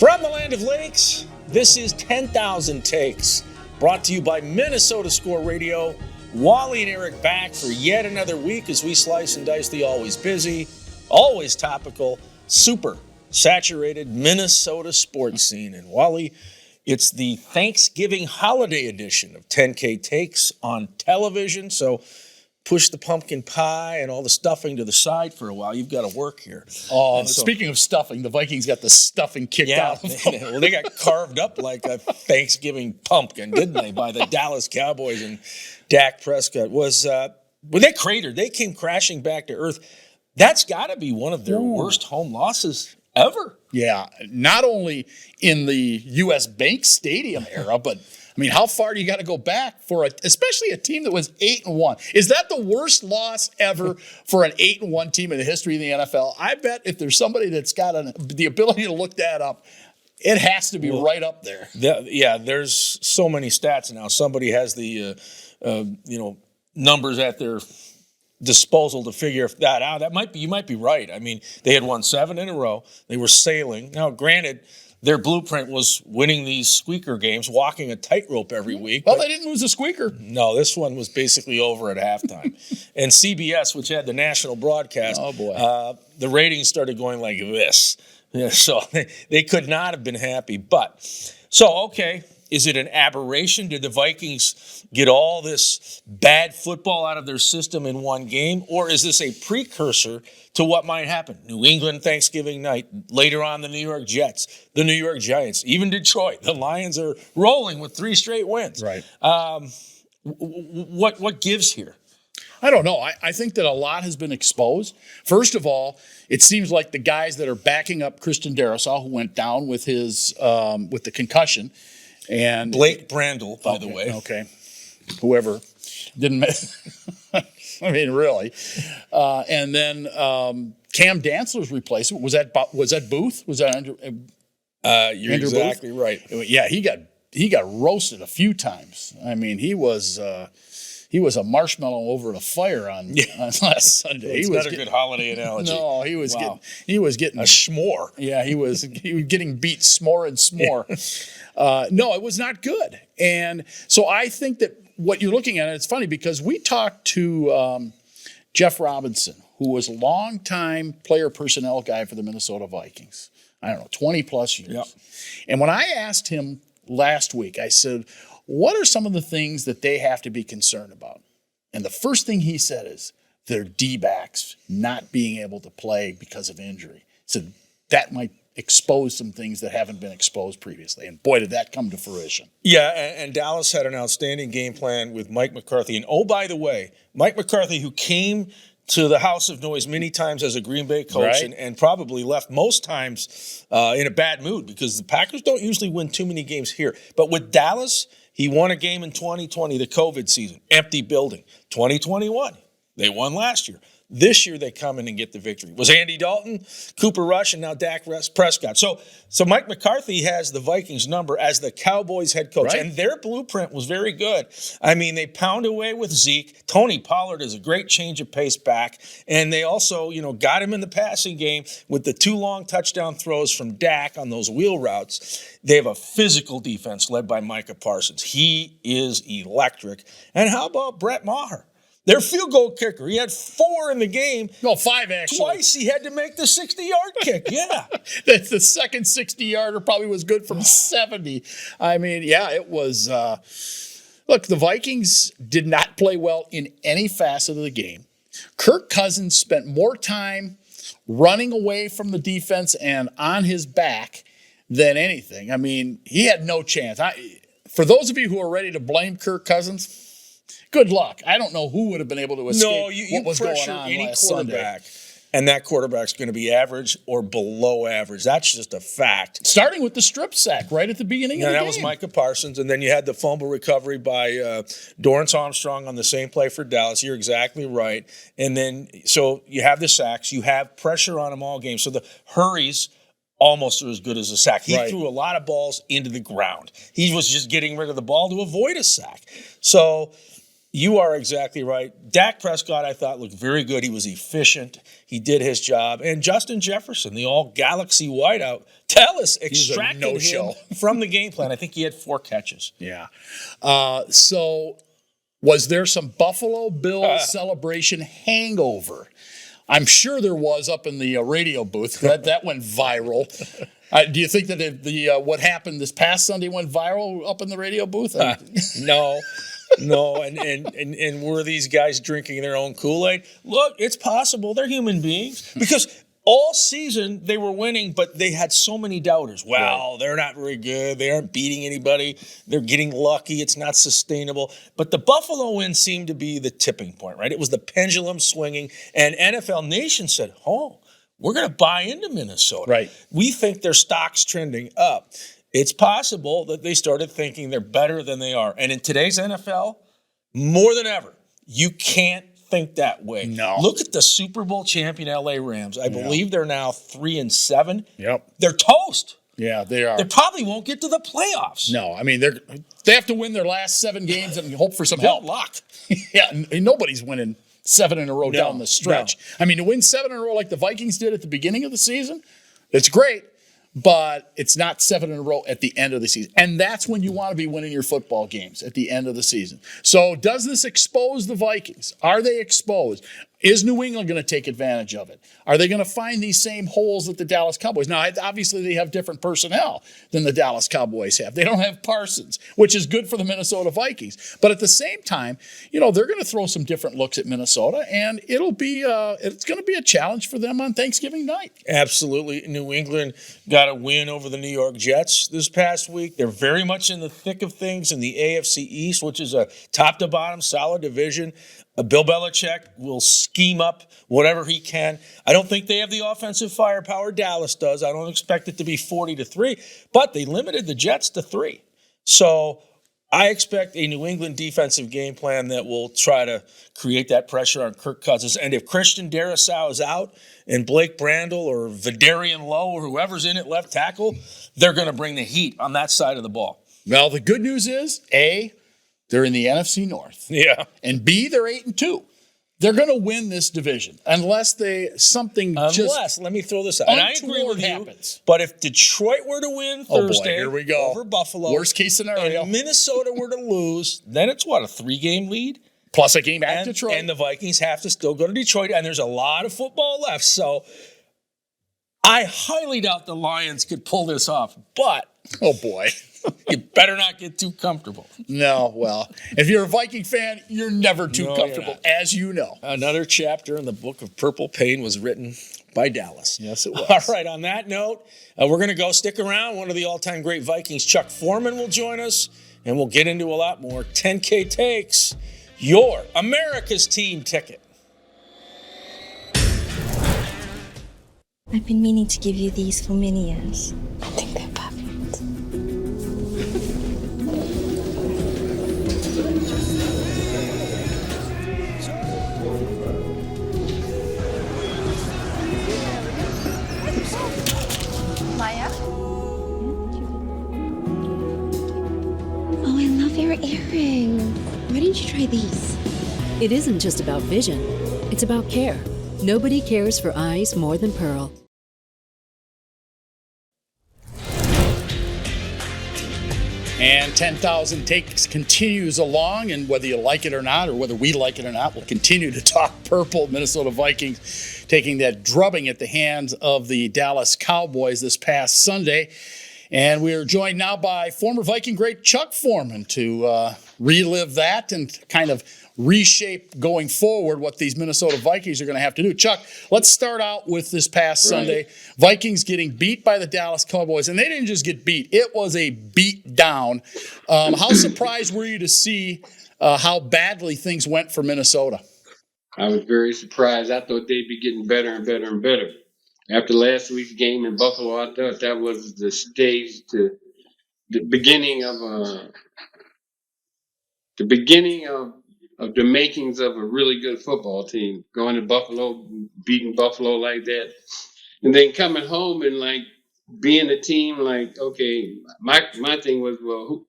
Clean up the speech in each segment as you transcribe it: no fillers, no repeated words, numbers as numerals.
From the land of lakes, this is 10,000 Takes, brought to you by Minnesota Score Radio. Wally and Eric back for yet another week as we slice and dice the always busy, always topical, super saturated Minnesota sports scene. And Wally, it's the Thanksgiving holiday edition of 10K Takes on television, so push the pumpkin pie and all the stuffing to the side for a while. You've got to work here. Oh, speaking of stuffing, the Vikings got the stuffing kicked out of them. Well, they got carved up like a Thanksgiving pumpkin, didn't they, by the Dallas Cowboys, and Dak Prescott was when they cratered, they came crashing back to earth. That's got to be one of their worst home losses ever. Yeah, not only in the U.S. Bank Stadium era, but I mean, how far do you got to go back for especially a team that was 8-1? Is that the worst loss ever for an 8-1 team in the history of the NFL? I bet if there's somebody that's got the ability to look that up, it has to be right up there. There's so many stats now. Somebody has the numbers at their disposal to figure that out. You might be right. I mean, they had won 7 in a row. They were sailing. Now, granted, their blueprint was winning these squeaker games, walking a tightrope every week. Well, they didn't lose a squeaker. No, this one was basically over at halftime. And CBS, which had the national broadcast, the ratings started going like this. Yeah, so they could not have been happy. But, okay, is it an aberration? Did the Vikings get all this bad football out of their system in one game? Or is this a precursor to what might happen? New England Thanksgiving night, later on the New York Jets, the New York Giants, even Detroit. The Lions are rolling with 3 straight wins. Right. What gives here? I don't know. I think that a lot has been exposed. First of all, it seems like the guys that are backing up Christian Darrisaw, who went down with his with the concussion, and Blake Brandel, by the way. Okay. Whoever didn't. I mean, really. And then Cam Dantzler's replacement was that Booth? Was that Andrew? You're Andrew exactly Booth? right. Yeah, he got roasted a few times. I mean, he was a marshmallow over the fire on last Sunday. It's not a good holiday analogy. No, he was getting a s'more. Yeah, he was getting beat s'more and s'more. No, it was not good. And so I think that what you're looking at, it's funny because we talked to Jeff Robinson, who was a longtime player personnel guy for the Minnesota Vikings. I don't know, 20 plus years. Yep. And when I asked him last week, I said, what are some of the things that they have to be concerned about? And the first thing he said is their D-backs not being able to play because of injury. So that might expose some things that haven't been exposed previously. And boy, did that come to fruition. Yeah, and Dallas had an outstanding game plan with Mike McCarthy. And oh, by the way, Mike McCarthy, who came to the House of Noise many times as a Green Bay coach, right, and probably left most times in a bad mood because the Packers don't usually win too many games here. But with Dallas, he won a game in 2020, the COVID season, empty building. 2021, they won last year. This year, they come in and get the victory. It was Andy Dalton, Cooper Rush, and now Dak Prescott. So Mike McCarthy has the Vikings number as the Cowboys head coach, right, and their blueprint was very good. I mean, they pound away with Zeke. Tony Pollard is a great change of pace back, and they also, got him in the passing game with the 2 long touchdown throws from Dak on those wheel routes. They have a physical defense led by Micah Parsons. He is electric. And how about Brett Maher? Their field goal kicker. He had 4 in the game. No, 5 actually. Twice he had to make the 60-yard kick. Yeah. That's the second 60-yarder probably was good from 70. I mean, yeah, it was. Look, the Vikings did not play well in any facet of the game. Kirk Cousins spent more time running away from the defense and on his back than anything. I mean, he had no chance. For those of you who are ready to blame Kirk Cousins, good luck. I don't know who would have been able to escape what was going on any last quarterback, Sunday. And that quarterback's going to be average or below average. That's just a fact. Starting with the strip sack right at the beginning of the game. That was Micah Parsons. And then you had the fumble recovery by Dorrance Armstrong on the same play for Dallas. You're exactly right. And then, so you have the sacks. You have pressure on them all game. So the hurries almost are as good as a sack. He threw a lot of balls into the ground. He was just getting rid of the ball to avoid a sack. So You are exactly right. Dak Prescott, I thought, looked very good. He was efficient. He did his job. And Justin Jefferson, the all-galaxy wideout, Dallas extracted him from the game plan. I think he had 4 catches. Yeah. So was there some Buffalo Bills celebration hangover? I'm sure there was up in the radio booth. That went viral. Do you think that what happened this past Sunday went viral up in the radio booth? No. No, and were these guys drinking their own Kool-Aid? Look, it's possible. They're human beings. Because all season they were winning, but they had so many doubters. Well, they're not very good. They aren't beating anybody. They're getting lucky. It's not sustainable. But the Buffalo win seemed to be the tipping point, right? It was the pendulum swinging. And NFL Nation said, we're going to buy into Minnesota. Right. We think their stock's trending up. It's possible that they started thinking they're better than they are. And in today's NFL, more than ever, you can't think that way. No. Look at the Super Bowl champion LA Rams. I believe they're now 3-7. Yep. They're toast. Yeah, they are. They probably won't get to the playoffs. No, I mean, they have to win their last 7 games and hope for some help. Luck. Yeah, nobody's winning 7 in a row down the stretch. No. I mean, to win 7 in a row like the Vikings did at the beginning of the season, it's great. But it's not 7 in a row at the end of the season. And that's when you want to be winning your football games, at the end of the season. So does this expose the Vikings? Are they exposed? Is New England going to take advantage of it? Are they going to find these same holes that the Dallas Cowboys? Now, obviously, they have different personnel than the Dallas Cowboys have. They don't have Parsons, which is good for the Minnesota Vikings. But at the same time, they're going to throw some different looks at Minnesota, and it's going to be a challenge for them on Thanksgiving night. Absolutely. New England got a win over the New York Jets this past week. They're very much in the thick of things in the AFC East, which is a top-to-bottom solid division. Bill Belichick will scheme up whatever he can. I don't think they have the offensive firepower Dallas does. I don't expect it to be 40-3, but they limited the Jets to 3. So I expect a New England defensive game plan that will try to create that pressure on Kirk Cousins. And if Christian Darrisaw is out and Blake Brandel or Vidarian Lowe or whoever's in at left tackle, they're going to bring the heat on that side of the ball. Well, the good news is, A, they're in the NFC North. Yeah. And B, they're 8-2. They're going to win this division unless let me throw this out. And I agree with you. But if Detroit were to win Thursday here we go. over Buffalo, worst case scenario, and Minnesota were to lose, then it's a 3-game lead? Plus a game at Detroit. And the Vikings have to still go to Detroit, and there's a lot of football left. So I highly doubt the Lions could pull this off. But, oh boy. You better not get too comfortable. No, well, if you're a Viking fan, you're never too comfortable, as you know. Another chapter in the book of Purple Pain was written by Dallas. Yes, it was. All right, on that note, we're going to go stick around. One of the all-time great Vikings, Chuck Foreman, will join us, and we'll get into a lot more. 10K Takes, your America's team ticket. I've been meaning to give you these for many years. I think they're perfect. Maya? Oh, I love your earring. Why didn't you try these? It isn't just about vision. It's about care. Nobody cares for eyes more than Pearl. And 10,000 Takes continues along, and whether you like it or not, or whether we like it or not, we'll continue to talk purple. Minnesota Vikings taking that drubbing at the hands of the Dallas Cowboys this past Sunday. And we are joined now by former Viking great Chuck Foreman to relive that and kind of reshape going forward what these Minnesota Vikings are going to have to do. Chuck, let's start out with this past Sunday. Vikings getting beat by the Dallas Cowboys, and they didn't just get beat. It was a beat down. How surprised were you to see how badly things went for Minnesota? I was very surprised. I thought they'd be getting better and better and better. After last week's game in Buffalo, I thought that was the stage to the beginning of the makings of a really good football team. Going to Buffalo, beating Buffalo like that, and then coming home and being a team okay. My thing was, well,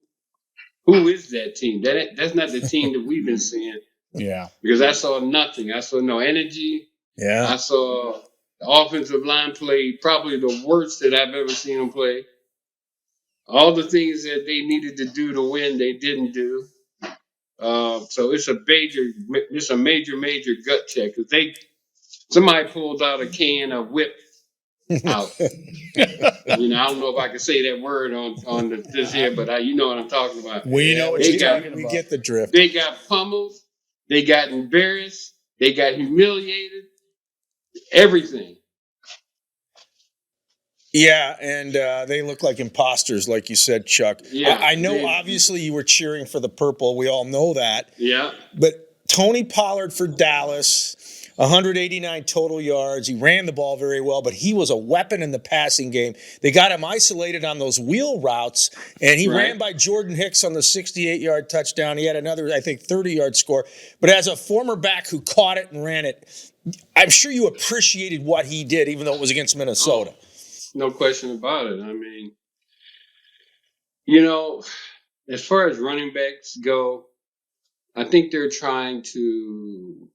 who is that team? That's not the team that we've been seeing. Yeah. Because I saw nothing. I saw no energy. Yeah. I saw the offensive line play probably the worst that I've ever seen them play. All the things that they needed to do to win, they didn't do. So it's a major gut check. Because somebody pulled out a can of whip out. I don't know if I can say that word on this here, but you know what I'm talking about. We know what you're talking about. We get the drift. They got pummeled. They got embarrassed. They got humiliated. Everything. Yeah, and they look like imposters, like you said, Chuck. Yeah, I know, obviously, you were cheering for the purple. We all know that. Yeah. But Tony Pollard for Dallas, 189 total yards. He ran the ball very well, but he was a weapon in the passing game. They got him isolated on those wheel routes, and he ran by Jordan Hicks on the 68-yard touchdown. He had another, I think, 30-yard score. But as a former back who caught it and ran it, I'm sure you appreciated what he did, even though it was against Minnesota. No question about it. I mean, as far as running backs go, I think they're trying to,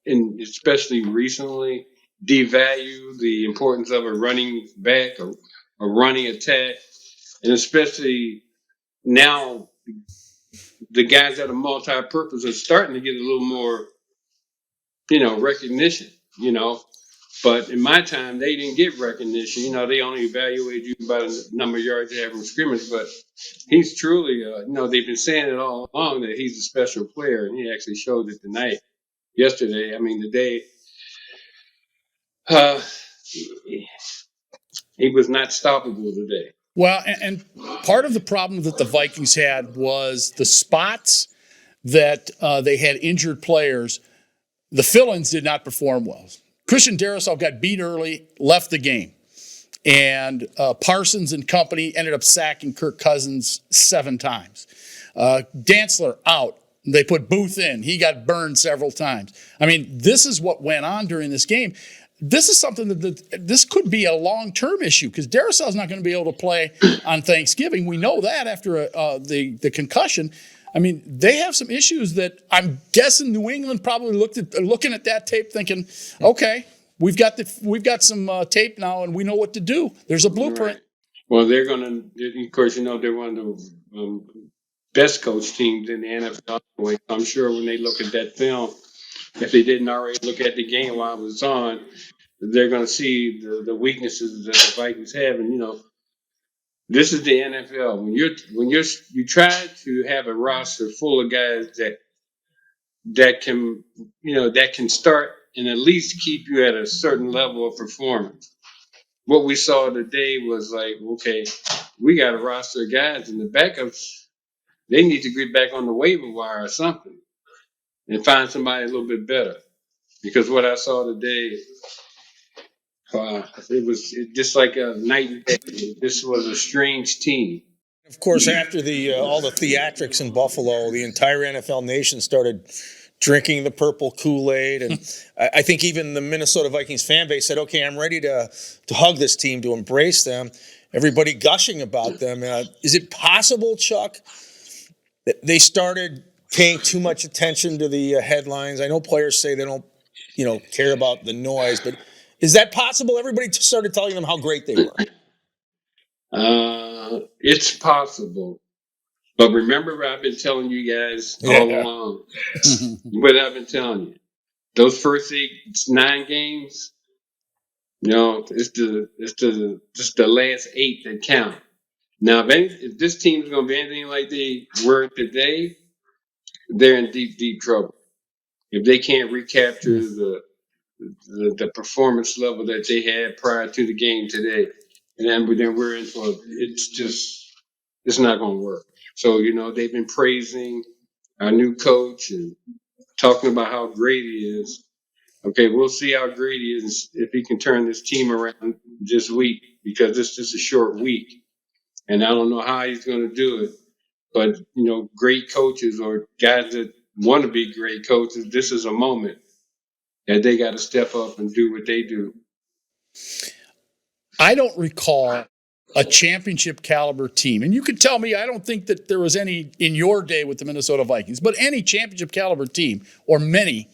and especially recently, devalue the importance of a running back or a running attack. And especially now, the guys that are multi-purpose are starting to get a little more, recognition, But in my time, they didn't get recognition. They only evaluate you by the number of yards you have in scrimmage. But he's truly, they've been saying it all along that he's a special player, and he actually showed it yesterday. I mean, today, he was not stoppable today. Well, and part of the problem that the Vikings had was the spots that they had injured players. The fill-ins did not perform well. Christian Darrisaw got beat early, left the game. And Parsons and company ended up sacking Kirk Cousins 7 times. Dantzler out. They put Booth in. He got burned several times. I mean, this is what went on during this game. This is something this could be a long-term issue because Darrisaw's not going to be able to play on Thanksgiving. We know that after the concussion. I mean, they have some issues that I'm guessing New England probably looking at that tape thinking, okay, we've got some tape now and we know what to do. There's a blueprint. Right. Well, they're going to, of course, they're one of the best coach teams in the NFL. I'm sure when they look at that film, if they didn't already look at the game while it was on, they're going to see the weaknesses that the Vikings have. And, this is the NFL. When you try to have a roster full of guys that can start and at least keep you at a certain level of performance. What we saw today was like, okay, we got a roster of guys and the backups, they need to get back on the waiver wire or something and find somebody a little bit better. Because what I saw today, it was just like a night and day. This was a strange team. Of course, after all the theatrics in Buffalo, the entire NFL nation started drinking the purple Kool-Aid. And I think even the Minnesota Vikings fan base said, okay, I'm ready to hug this team, to embrace them. Everybody gushing about them. Is it possible, Chuck, that they started paying too much attention to the headlines? I know players say they don't, care about the noise, but is that possible? Everybody started telling them how great they were. It's possible. But remember, I've been telling you guys all along what I've been telling you. Those first 9 games, it's just the last 8 that count. Now, if this team is going to be anything like they were today, they're in deep, deep trouble. If they can't recapture the performance level that they had prior to the game today, and then we're in for it's not going to work. So they've been praising our new coach and talking about how great he is. Okay, we'll see how great he is if he can turn this team around this week because it's just a short week, and I don't know how he's going to do it. But great coaches or guys that want to be great coaches, this is a moment that they got to step up and do what they do. I don't recall a championship caliber team, and you could tell me I don't think that there was any in your day with the Minnesota Vikings, but any championship caliber team or many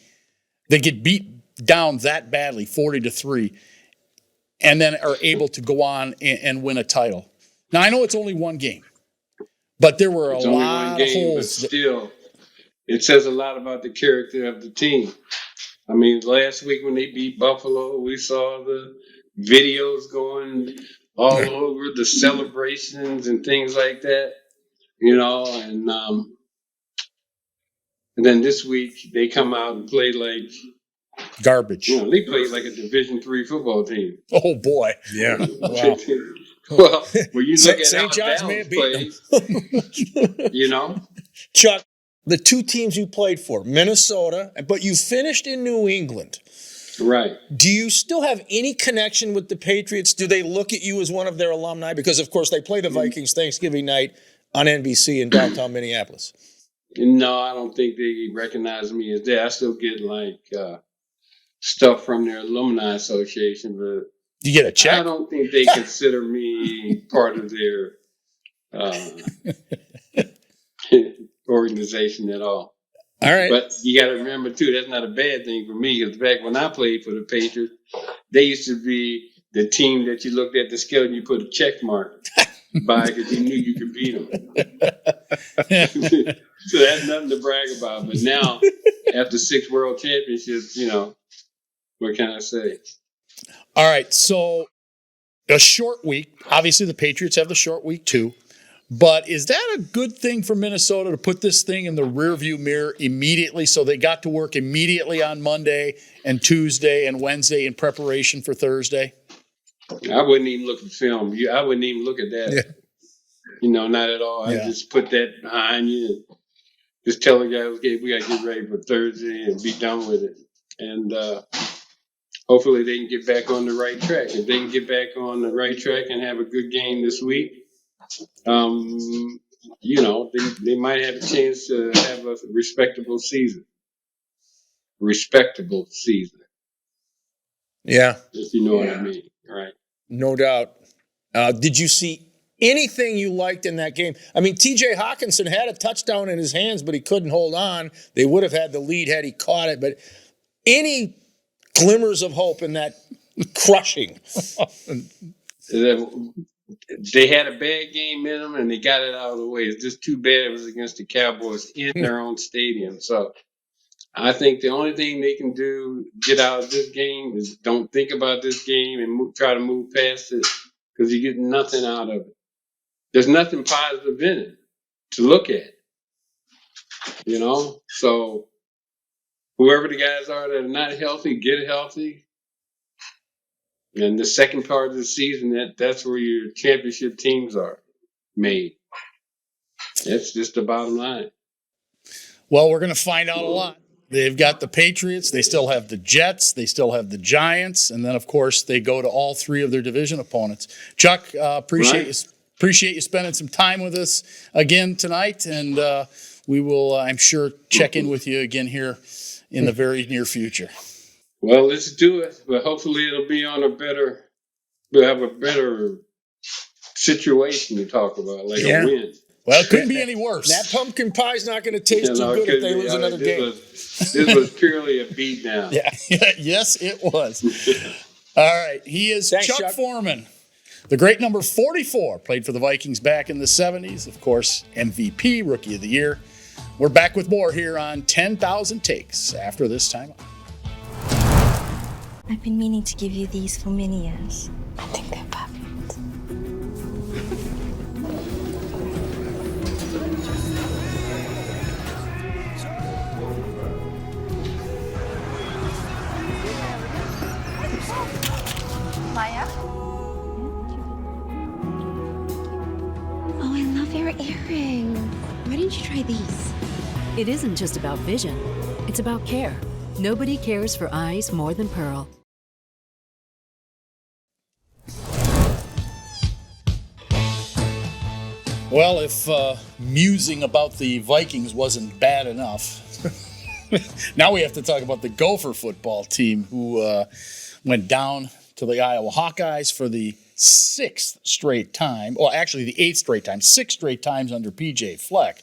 that get beat down that badly, 40-3, and then are able to go on and win a title. Now, I know it's only one game, but there were a lot of holes. But still, it says a lot about the character of the team. I mean, last week when they beat Buffalo, we saw the videos going all over, the celebrations and things like that, and then this week they come out and play like garbage. They played like a Division III football team. Oh boy, yeah. Wow. Well, when you look at St. how John's may Dallas have plays, Chuck, the two teams you played for, Minnesota, but you finished in New England. Right. Do you still have any connection with the Patriots? Do they look at you as one of their alumni? Because, of course, they play the Vikings Thanksgiving night on NBC in downtown Minneapolis. No, I don't think they recognize me as that. I still get stuff from their alumni association, but you get a check? I don't think they consider me part of their organization at all. All right. But you got to remember, too, that's not a bad thing for me, because back when I played for the Patriots, they used to be the team that you looked at the scale and you put a check mark by because you knew you could beat them. So that's nothing to brag about. But now, after 6 world championships, what can I say? All right, so a short week. Obviously, the Patriots have the short week, too. But is that a good thing for Minnesota to put this thing in the rearview mirror immediately so they got to work immediately on Monday and Tuesday and Wednesday in preparation for Thursday? I wouldn't even look at film. I wouldn't even look at that. Yeah. Not at all. I just put that behind you and just tell the guys, okay, we got to get ready for Thursday and be done with it. And hopefully they can get back on the right track. If they can get back on the right track and have a good game this week, they might have a chance to have a respectable season. Yeah. If you know what I mean, right? No doubt. Did you see anything you liked in that game? I mean, T.J. Hawkinson had a touchdown in his hands, but he couldn't hold on. They would have had the lead had he caught it. But any glimmers of hope in that crushing? They had a bad game in them, and they got it out of the way. It's just too bad it was against the Cowboys in their own stadium. So I think the only thing they can do, get out of this game, is don't think about this game and try to move past it, because you get nothing out of it. There's nothing positive in it to look at, So whoever the guys are that are not healthy, get healthy. And the second part of the season, that's where your championship teams are made. That's just the bottom line. Well, we're going to find out a lot. They've got the Patriots. They still have the Jets. They still have the Giants. And then, of course, they go to all 3 of their division opponents. Chuck, appreciate you spending some time with us again tonight. And we will, I'm sure, check in with you again here in the very near future. Well, let's do it. But hopefully it'll be on we'll have a better situation to talk about, like a win. Well, it couldn't be any worse. That pumpkin pie's not going to taste too good if they lose another game. This was purely a beatdown. Yeah. Yes, it was. All right. He is Chuck Foreman, the great number 44, played for the Vikings back in the 70s. Of course, MVP, Rookie of the Year. We're back with more here on 10,000 Takes after this time. I've been meaning to give you these for many years. I think they're perfect. Maya? Oh, I love your earring. Why didn't you try these? It isn't just about vision, it's about care. Nobody cares for eyes more than Pearl. Well, if musing about the Vikings wasn't bad enough, now we have to talk about the Gopher football team, who went down to the Iowa Hawkeyes for the sixth straight time. Well, actually the eighth straight time, 6 straight times under PJ Fleck.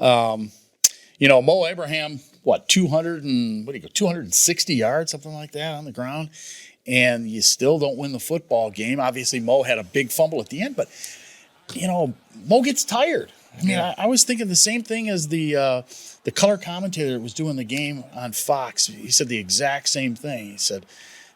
Mo Abraham, 260 yards, something like that on the ground. And you still don't win the football game. Obviously, Mo had a big fumble at the end, but, Mo gets tired. I mean, I was thinking the same thing as the color commentator that was doing the game on Fox. He said the exact same thing. He said,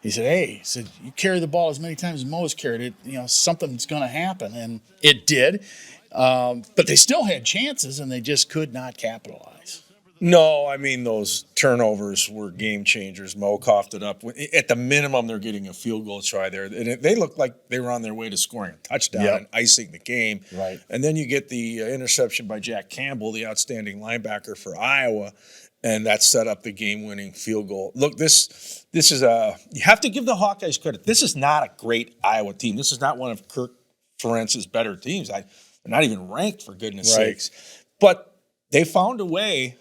hey, you carry the ball as many times as Mo has carried it, something's going to happen. And it did. But they still had chances, and they just could not capitalize. No, I mean, those turnovers were game changers. Mo coughed it up. At the minimum, they're getting a field goal try there. And they looked like they were on their way to scoring a touchdown and icing the game. Right. And then you get the interception by Jack Campbell, the outstanding linebacker for Iowa, and that set up the game-winning field goal. Look, this is you have to give the Hawkeyes credit. This is not a great Iowa team. This is not one of Kirk Ferentz's better teams. They're not even ranked, for goodness sakes. But they found a way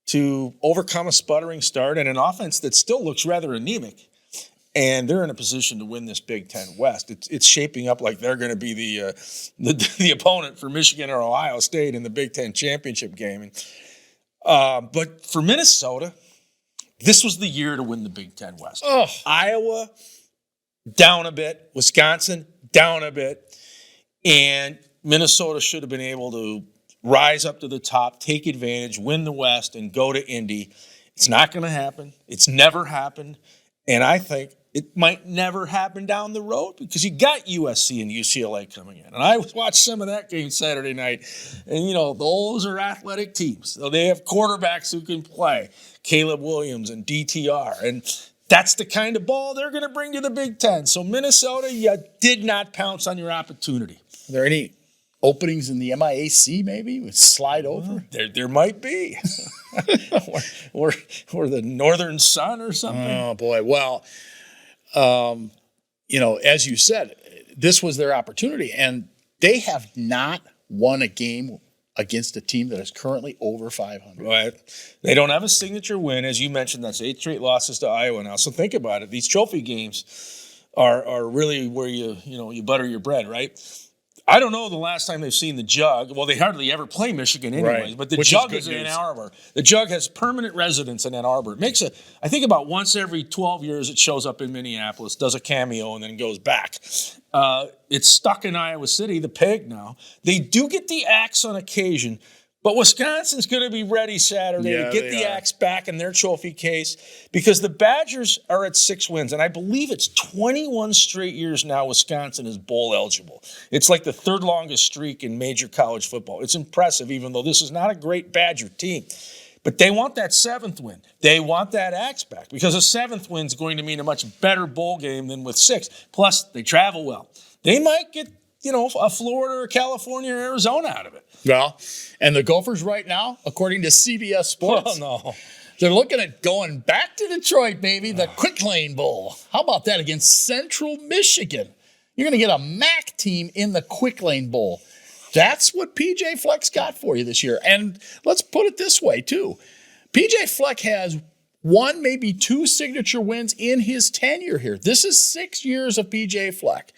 to overcome a sputtering start and an offense that still looks rather anemic. And they're in a position to win this Big Ten West. It's shaping up like they're going to be the opponent for Michigan or Ohio State in the Big Ten championship game. But for Minnesota, this was the year to win the Big Ten West. Iowa, down a bit. Wisconsin, down a bit. And Minnesota should have been able to rise up to the top, take advantage, win the West, and go to Indy. It's not going to happen. It's never happened. And I think it might never happen down the road because you got USC and UCLA coming in. And I watched some of that game Saturday night. And, those are athletic teams. So they have quarterbacks who can play. Caleb Williams and DTR. And that's the kind of ball they're going to bring to the Big Ten. So Minnesota, you did not pounce on your opportunity. Are there any openings in the MIAC maybe with slide over? There might be. or the Northern Sun or something. Oh, boy. Well, as you said, this was their opportunity. And they have not won a game against a team that is currently over 500. Right. They don't have a signature win. As you mentioned, that's 8 straight losses to Iowa now. So think about it. These trophy games are really where you butter your bread, right? I don't know the last time they've seen the Jug. Well, they hardly ever play Michigan anyways, but the Jug is in Ann Arbor. The Jug has permanent residence in Ann Arbor. It makes I think about once every 12 years it shows up in Minneapolis, does a cameo, and then goes back. It's stuck in Iowa City, the Peg now. They do get the axe on occasion, but Wisconsin's going to be ready Saturday to get the axe back in their trophy case because the Badgers are at 6 wins, and I believe it's 21 straight years now Wisconsin is bowl eligible. It's like the 3rd longest streak in major college football. It's impressive, even though this is not a great Badger team. But they want that 7th win. They want that axe back because a 7th win is going to mean a much better bowl game than with 6. Plus, they travel well. They might get a Florida or California or Arizona out of it. Well, and the Gophers right now, according to CBS Sports, they're looking at going back to Detroit, baby, the Quick Lane Bowl. How about that against Central Michigan? You're going to get a MAC team in the Quick Lane Bowl. That's what PJ Fleck's got for you this year. And let's put it this way, too. PJ Fleck has 1, maybe 2 signature wins in his tenure here. This is 6 years of PJ Fleck.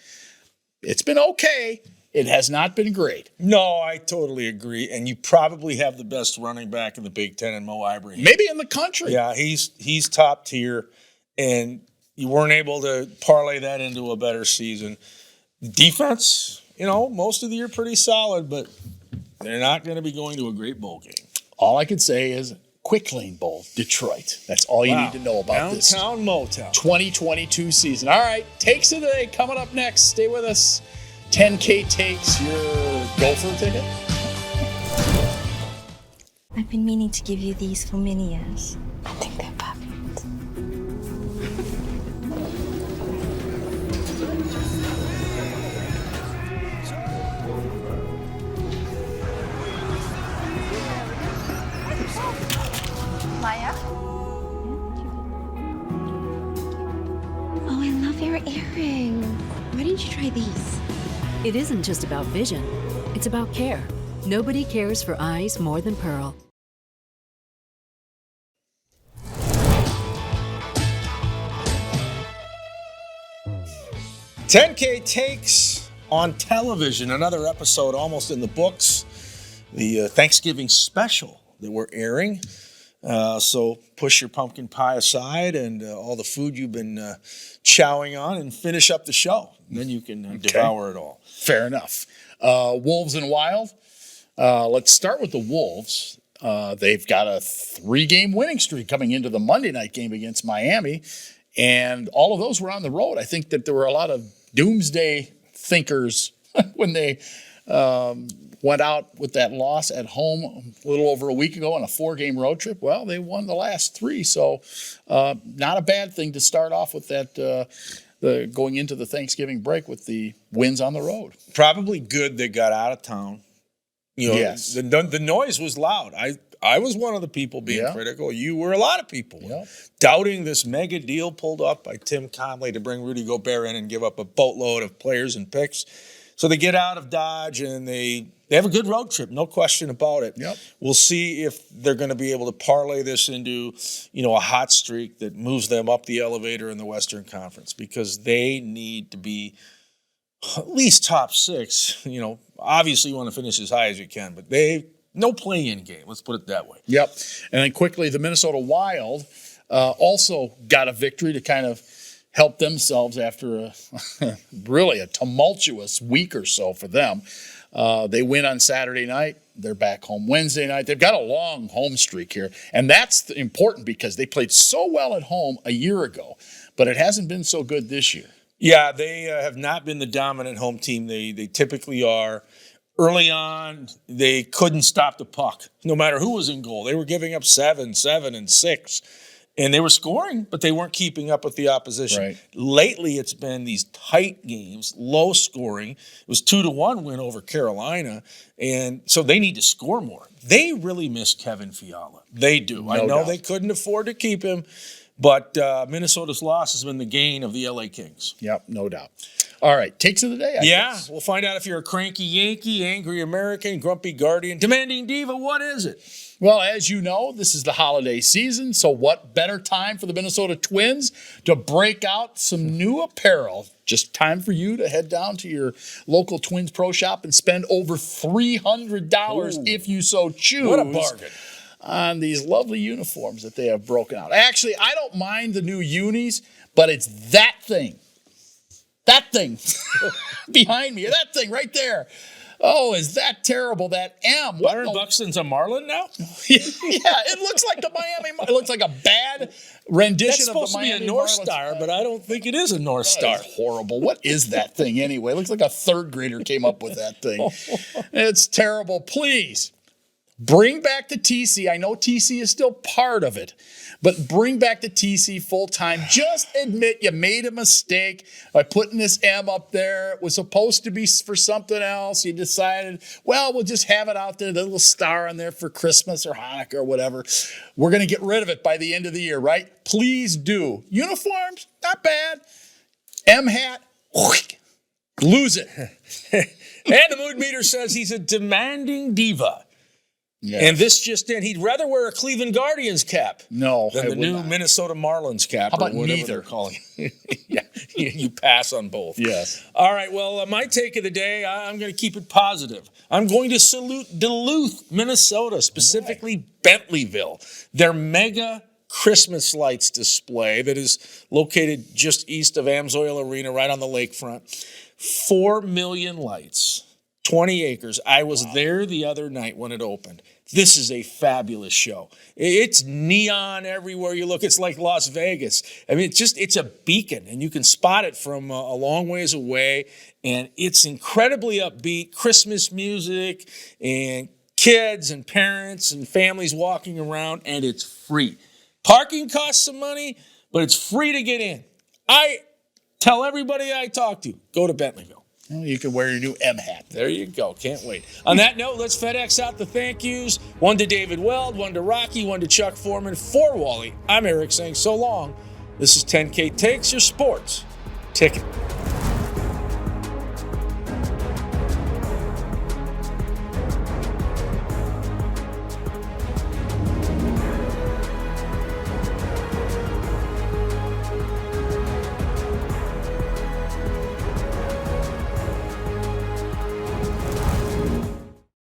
It's been okay. It has not been great. No, I totally agree. And you probably have the best running back in the Big Ten in Mo Ibrahim. Maybe in the country. Yeah, he's top tier. And you weren't able to parlay that into a better season. Defense, most of the year pretty solid, but they're not going to be going to a great bowl game. All I could say is Quick Lane Bowl, Detroit. That's all you need to know about Downtown this Motown 2022 season. All right, takes of the day coming up next. Stay with us. 10K takes your Gopher ticket. I've been meaning to give you these for many years. I think they're perfect. Maya? Oh, I love your earrings. Why didn't you try these? It isn't just about vision, it's about care. Nobody cares for eyes more than Pearl. 10K Takes on television, another episode almost in the books. The Thanksgiving special that we're airing. So push your pumpkin pie aside and all the food you've been chowing on and finish up the show. And then you can devour it all. Fair enough. Wolves and Wild. Let's start with the Wolves. They've got a 3-game winning streak coming into the Monday night game against Miami. And all of those were on the road. I think that there were a lot of doomsday thinkers when they went out with that loss at home a little over a week ago on a 4-game road trip. Well, they won the last 3, so not a bad thing to start off with that going into the Thanksgiving break with the wins on the road. Probably good they got out of town. You know, yes. The noise was loud. I was one of the people being critical. You were a lot of people doubting this mega deal pulled off by Tim Conley to bring Rudy Gobert in and give up a boatload of players and picks. So they get out of Dodge and they have a good road trip, no question about it. Yep. We'll see if they're going to be able to parlay this into, a hot streak that moves them up the elevator in the Western Conference, because they need to be at least top 6. Obviously you want to finish as high as you can, but no play-in game. Let's put it that way. Yep. And then quickly, the Minnesota Wild also got a victory to kind of help themselves after really a tumultuous week or so for them. They win on Saturday night. They're back home Wednesday night. They've got a long home streak here. And that's important because they played so well at home a year ago, but it hasn't been so good this year. Yeah, they have not been the dominant home team they typically are. Early on, they couldn't stop the puck, no matter who was in goal. They were giving up 7, 7, and 6. And they were scoring, but they weren't keeping up with the opposition. Right. Lately, it's been these tight games, low scoring. It was 2-1 win over Carolina, and so they need to score more. They really miss Kevin Fiala. They do. I know they couldn't afford to keep him, but Minnesota's loss has been the gain of the LA Kings. Yep, no doubt. All right, takes of the day, I guess. We'll find out if you're a cranky Yankee, angry American, grumpy Guardian, demanding diva. What is it? Well, as you know, this is the holiday season, so what better time for the Minnesota Twins to break out some new apparel? Just time for you to head down to your local Twins Pro Shop and spend over $300 if you so choose. What a bargain. On these lovely uniforms that they have broken out. Actually, I don't mind the new unis, but it's that thing. That thing behind me, that thing right there. Oh, is that terrible? That M. Byron Buxton's a Marlin now? Yeah, it looks like the Miami. It looks like a bad rendition of the Miami. That's supposed to be a North Star, but I don't think it is a North Star. That's horrible. What is that thing anyway? It looks like a 3rd grader came up with that thing. It's terrible. Please bring back the TC. I know TC is still part of it, but bring back the TC full time. Just admit you made a mistake by putting this M up there. It was supposed to be for something else. You decided, well, we'll just have it out there, the little star on there for Christmas or Hanukkah or whatever. We're going to get rid of it by the end of the year, right? Please do. Uniforms, not bad. M hat, lose it. And the mood meter says he's a demanding diva. Yes. And this just in, he'd rather wear a Cleveland Guardians cap than the new Minnesota Marlins cap. How about or whatever neither? They're calling it. Yeah, you pass on both. Yes. All right, well, my take of the day, I'm going to keep it positive. I'm going to salute Duluth, Minnesota, specifically Bentleyville. Their mega Christmas lights display that is located just east of Amsoil Arena, right on the lakefront. 4 million lights. 20 acres. I was there the other night when it opened. This is a fabulous show. It's neon everywhere you look. It's like Las Vegas. I mean, it's a beacon, and you can spot it from a long ways away, and it's incredibly upbeat. Christmas music and kids and parents and families walking around, and it's free. Parking costs some money, but it's free to get in. I tell everybody I talk to, go to Bentleyville. Well, you can wear your new M hat. There you go. Can't wait. On that note, let's FedEx out the thank yous. One to David Weld, one to Rocky, one to Chuck Foreman. For Wally, I'm Eric saying so long. This is 10K Takes, your sports ticket.